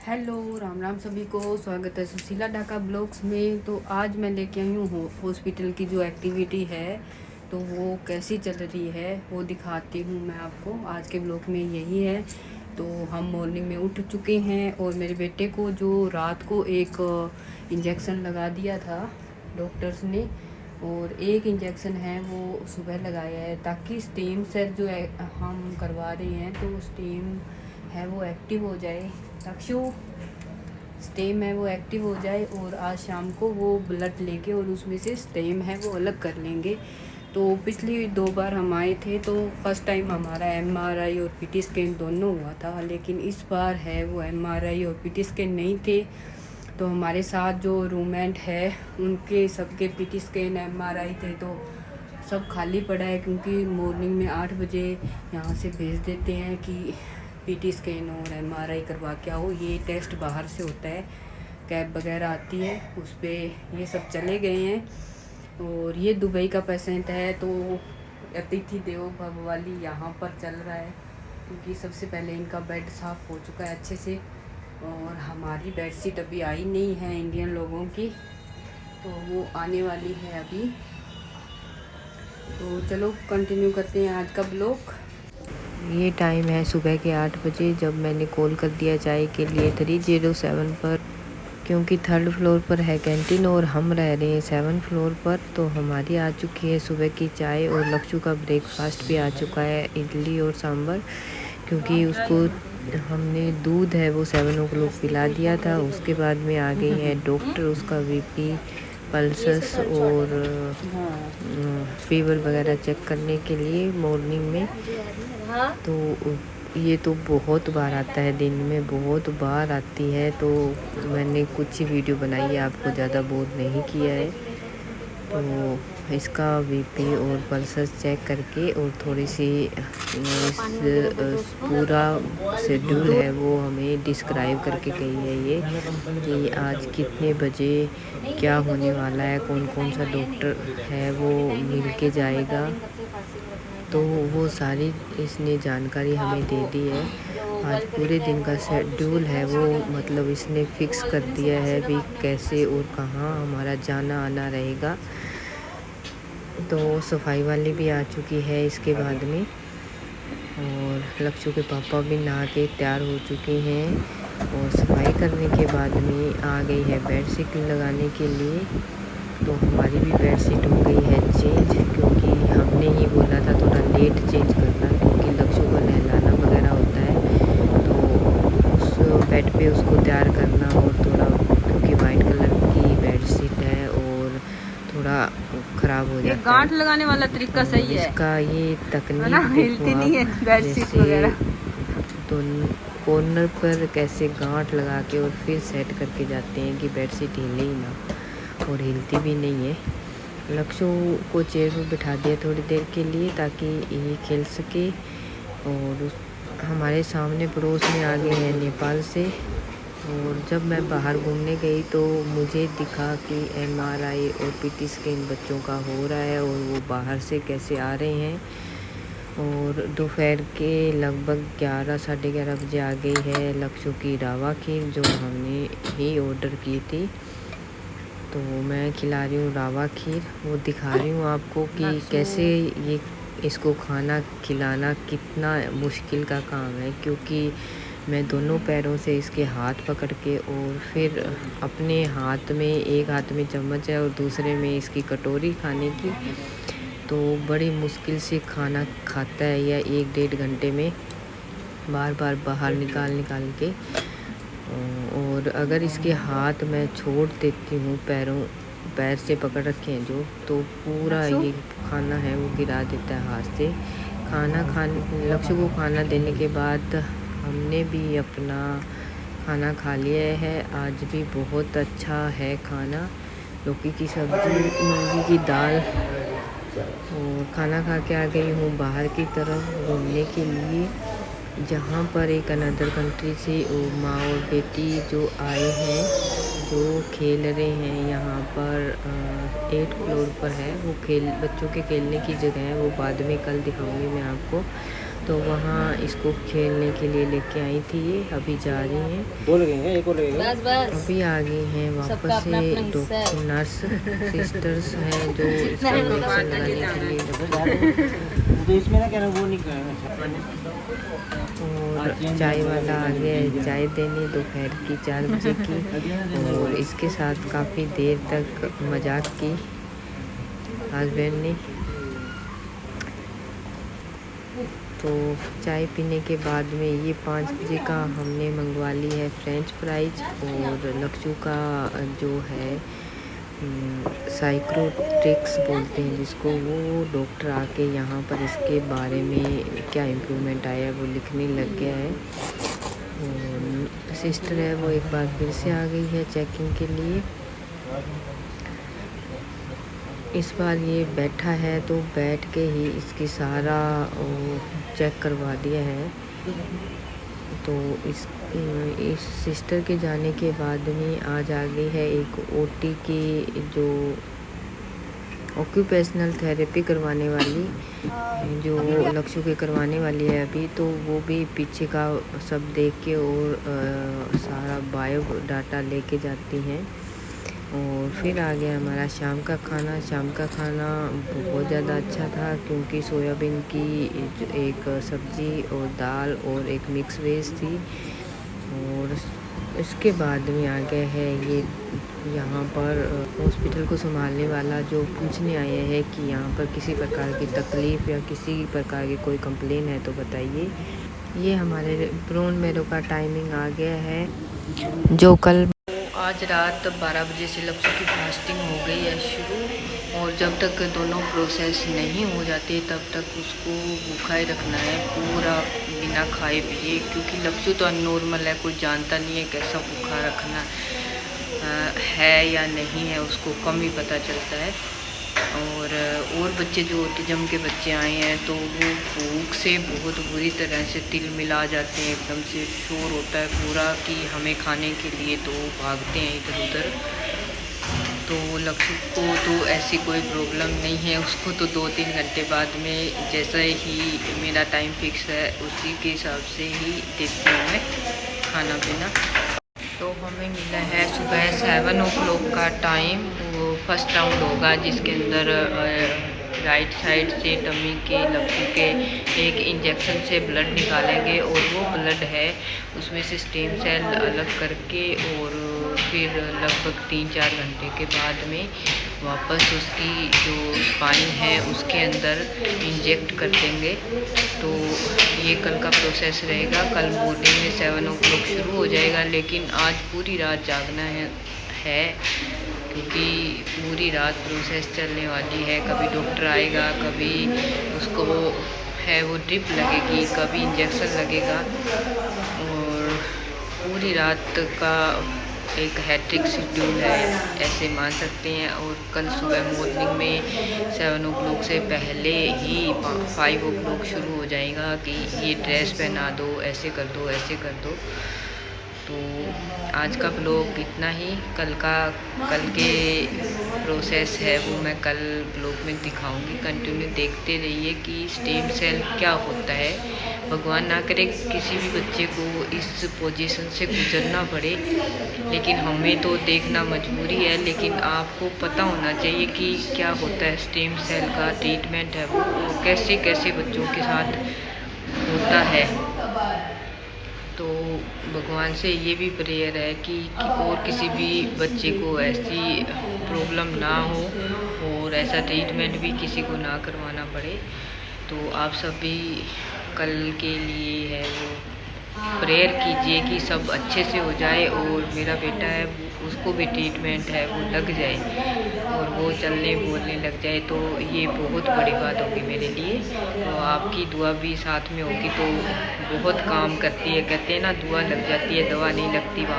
Hello, Ram Ram सभी को। स्वागत है सुशीला ढाका ब्लॉग्स में। तो आज मैं लेके आई हूँ हॉस्पिटल की जो एक्टिविटी है, तो वो कैसी चल रही है वो दिखाती हूँ मैं आपको। आज के ब्लॉग में यही है। तो हम मॉर्निंग में उठ चुके हैं और मेरे बेटे को जो रात को एक इंजेक्शन लगा दिया था डॉक्टर्स ने, और एक इंजेक्शन है वो सुबह लगाया है ताकि स्टेम सेल जो है हम करवा रहे हैं तो स्टेम है वो एक्टिव हो जाए। लक्ष्य स्टेम है वो एक्टिव हो जाए और आज शाम को वो ब्लड लेके और उसमें से स्टेम है वो अलग कर लेंगे। तो पिछली 2 बार हम आए थे तो फर्स्ट टाइम हमारा एमआरआई और पीटी स्कैन दोनों हुआ था, लेकिन इस बार है वो एमआरआई और पीटी स्कैन नहीं थे। तो हमारे साथ जो रूममेट है उनके सबके पीटी स्कैन एमआरआई थे, तो सब खाली पड़ा है क्योंकि मॉर्निंग में 8 बजे यहाँ से भेज देते हैं कि पीटी स्कैन और एमआरआई करवा के आओ। ये टेस्ट बाहर से होता है, कैब वगैरह आती है उस पर ये सब चले गए हैं। और ये दुबई का पेशेंट है, तो अतिथि देवो भव वाली यहाँ पर चल रहा है क्योंकि सबसे पहले इनका बेड साफ़ हो चुका है अच्छे से और हमारी बेडशीट अभी आई नहीं है इंडियन लोगों की, तो वो आने वाली है अभी। तो चलो कंटिन्यू करते हैं आज का ब्लॉग। ये टाइम है सुबह के 8 बजे जब मैंने कॉल कर दिया चाय के लिए 307 पर, क्योंकि 3rd फ्लोर पर है कैंटीन और हम रह रहे हैं 7th फ्लोर पर। तो हमारी आ चुकी है सुबह की चाय और लक्ष्य का ब्रेकफास्ट भी आ चुका है, इडली और सांभर, क्योंकि उसको हमने दूध है वो 7 o'clock पिला दिया था। उसके बाद में आ गई है डॉक्टर उसका बीपी, पल्सस और फीवर वगैरह चेक करने के लिए मॉर्निंग में। तो ये तो बहुत बार आता है, दिन में बहुत बार आती है, तो मैंने कुछ ही वीडियो बनाई है, आपको ज़्यादा बोर नहीं किया है। तो इसका बीपी और पल्सेस चेक करके और थोड़ी सी पूरा शेड्यूल है वो हमें डिस्क्राइब करके गई है ये कि आज कितने बजे क्या होने वाला है, कौन कौन सा डॉक्टर है वो मिल के जाएगा। तो वो सारी इसने जानकारी हमें दे दी है। आज पूरे दिन का शेड्यूल है वो मतलब इसने फिक्स कर दिया है भी कैसे और कहाँ हमारा जाना आना रहेगा। तो सफाई वाली भी आ चुकी है इसके बाद में, और लक्ष्य के पापा भी नहा के तैयार हो चुके हैं और सफाई करने के बाद में आ गई है बेडशीट लगाने के लिए। तो हमारी भी बेडशीट हो गई है चेंज, क्योंकि हमने ही बोला था थोड़ा लेट चेंज करना क्योंकि लक्ष्य को नहलाना वगैरह होता है, तो उस बेड पे उसको तैयार करना और थोड़ा, क्योंकि वाइट कलर की बेडशीट है और थोड़ा ख़राब हो जाता है। गांठ लगाने वाला तरीका सही है इसका, ये तकनीक हिलती नहीं है बेडशीट वगैरह। तो कॉर्नर पर कैसे गांठ लगा के और फिर सेट करके जाते हैं कि बेडशीट हिले ही ना, और हिलती भी नहीं है। लक्ष्य को चेयर पर बिठा दिया थोड़ी देर के लिए ताकि ये खेल सके। और हमारे सामने पड़ोस में आ गए हैं नेपाल से, और जब मैं बाहर घूमने गई तो मुझे दिखा कि एमआरआई और पीटी स्कैन बच्चों का हो रहा है और वो बाहर से कैसे आ रहे हैं। और दोपहर के लगभग 11 साढ़े 11 बजे आ गई है लक्ष्य की रावा खीर, जो हमने ही ऑर्डर की थी। तो मैं खिला रही हूँ रावा खीर, वो दिखा रही हूँ आपको कि कैसे ये इसको खाना खिलाना कितना मुश्किल का काम है, क्योंकि मैं दोनों पैरों से इसके हाथ पकड़ के और फिर अपने हाथ में, एक हाथ में चम्मच है और दूसरे में इसकी कटोरी खाने की, तो बड़ी मुश्किल से खाना खाता है या 1-1.5 घंटे में बार बार बाहर निकाल के। और अगर इसके हाथ मैं छोड़ देती हूँ, पैर से पकड़ रखे हैं जो, तो पूरा ये खाना है वो गिरा देता है हाथ से। लक्ष्य को खाना देने के बाद हमने भी अपना खाना खा लिया है। आज भी बहुत अच्छा है खाना, लौकी की सब्ज़ी, मूंगी की दाल। और खाना खा के आ गई हूँ बाहर की तरफ घूमने के लिए, जहाँ पर एक अनदर कंट्री से माँ और बेटी जो आए हैं, जो खेल रहे हैं यहाँ पर 8th फ्लोर पर है वो बच्चों के खेलने की जगह है। वो बाद में कल दिखाऊंगी मैं आपको। तो वहाँ इसको खेलने के लिए लेके आई थी। ये अभी जा रही हैं, 2 लगेंगे, 1 और लगेगा। अभी आ गई हैं वापस से। डॉक्टर नर्स सिस्टर्स हैं जो इसका इंजेक्शन लगाने के लिए तो इसमें ना क्या वो नहीं करना। और चाय वाला आ गया है चाय देने दोपहर की 4 बजे की। और इसके साथ काफ़ी देर तक मजाक की हस्बैंड ने। तो चाय पीने के बाद में ये 5 बजे का हमने मंगवा ली है फ्रेंच फ्राइज। और लक्ष्य का जो है साइक्रोट्रिक्स बोलते हैं जिसको, वो डॉक्टर आके यहाँ पर इसके बारे में क्या इम्प्रूवमेंट आया वो लिखने लग गया है। और सिस्टर है वो एक बार फिर से आ गई है चेकिंग के लिए। इस बार ये बैठा है तो बैठ के ही इसकी सारा चेक करवा दिया है। तो इस सिस्टर के जाने के बाद में आज आ गई है एक ओटी की जो ऑक्यूपेशनल थेरेपी करवाने वाली, जो लक्ष्य के करवाने वाली है अभी। तो वो भी पीछे का सब देख के और सारा बायो डाटा लेके जाती हैं। और फिर आ गया हमारा शाम का खाना। शाम का खाना बहुत ज़्यादा अच्छा था क्योंकि सोयाबीन की एक सब्ज़ी और दाल और एक मिक्स वेज थी। और इसके बाद में आ गया है ये यहाँ पर हॉस्पिटल को संभालने वाला जो पूछने आया है कि यहाँ पर किसी प्रकार की तकलीफ़ या किसी प्रकार की कोई कंप्लेन है तो बताइए। ये हमारे ब्रोन मेरो का टाइमिंग आ गया है जो कल आज रात 12 बजे से लक्ष्य की फास्टिंग हो गई है शुरू। और जब तक दोनों प्रोसेस नहीं हो जाते तब तक उसको भूखा ही रखना है पूरा बिना खाए पिए, क्योंकि लक्ष्य तो अननॉर्मल है, कोई जानता नहीं है कैसा भूखा रखना है या नहीं है, उसको कम ही पता चलता है। और बच्चे जो ऑटिज्म के बच्चे आए हैं तो वो भूख से बहुत बुरी तरह से तिल मिला जाते हैं, एकदम से शोर होता है पूरा कि हमें खाने के लिए, तो भागते हैं इधर उधर। तो लक्ष्य को तो ऐसी कोई प्रॉब्लम नहीं है, उसको तो 2-3 घंटे बाद में जैसा ही मेरा टाइम फिक्स है उसी के हिसाब से ही देती हूँ मैं खाना पीना। तो हमें मिला है सुबह 7 o'clock का टाइम। वो फर्स्ट राउंड होगा जिसके अंदर राइट साइड से टमी के लक्ष्य के एक इंजेक्शन से ब्लड निकालेंगे और वो ब्लड है उसमें से स्टेम सेल अलग करके और फिर लगभग 3-4 घंटे के बाद में वापस उसकी जो स्पाइन है उसके अंदर इंजेक्ट कर देंगे। तो ये कल का प्रोसेस रहेगा। कल मॉर्निंग में 7 o'clock शुरू हो जाएगा, लेकिन आज पूरी रात जागना है क्योंकि पूरी रात प्रोसेस चलने वाली है। कभी डॉक्टर आएगा, कभी उसको है वो ड्रिप लगेगी, कभी इंजेक्शन लगेगा और पूरी रात का एक हैट्रिक शेड्यूल है ऐसे मान सकते हैं। और कल सुबह मॉर्निंग में 7 o'clock से पहले ही 5 o'clock शुरू हो जाएगा कि ये ड्रेस पहना दो, ऐसे कर दो, ऐसे कर दो। तो आज का ब्लॉग इतना ही। कल के प्रोसेस है वो मैं कल ब्लॉग में दिखाऊंगी। कंटिन्यू देखते रहिए कि स्टेम सेल क्या होता है। भगवान ना करे किसी भी बच्चे को इस पोजीशन से गुजरना पड़े, लेकिन हमें तो देखना मजबूरी है। लेकिन आपको पता होना चाहिए कि क्या होता है, स्टेम सेल का ट्रीटमेंट है वो कैसे कैसे बच्चों के साथ होता है। तो भगवान से ये भी प्रेयर है कि और किसी भी बच्चे को ऐसी प्रॉब्लम ना हो और ऐसा ट्रीटमेंट भी किसी को ना करवाना पड़े। तो आप सभी कल के लिए है वो प्रेयर कीजिए कि सब अच्छे से हो जाए और मेरा बेटा है उसको भी ट्रीटमेंट है वो लग जाए और वो चलने बोलने लग जाए, तो ये बहुत बड़ी बात होगी मेरे लिए। तो आपकी दुआ भी साथ में होगी तो बहुत काम करती है। कहते हैं ना, दुआ लग जाती है, दवा नहीं लगती। वहाँ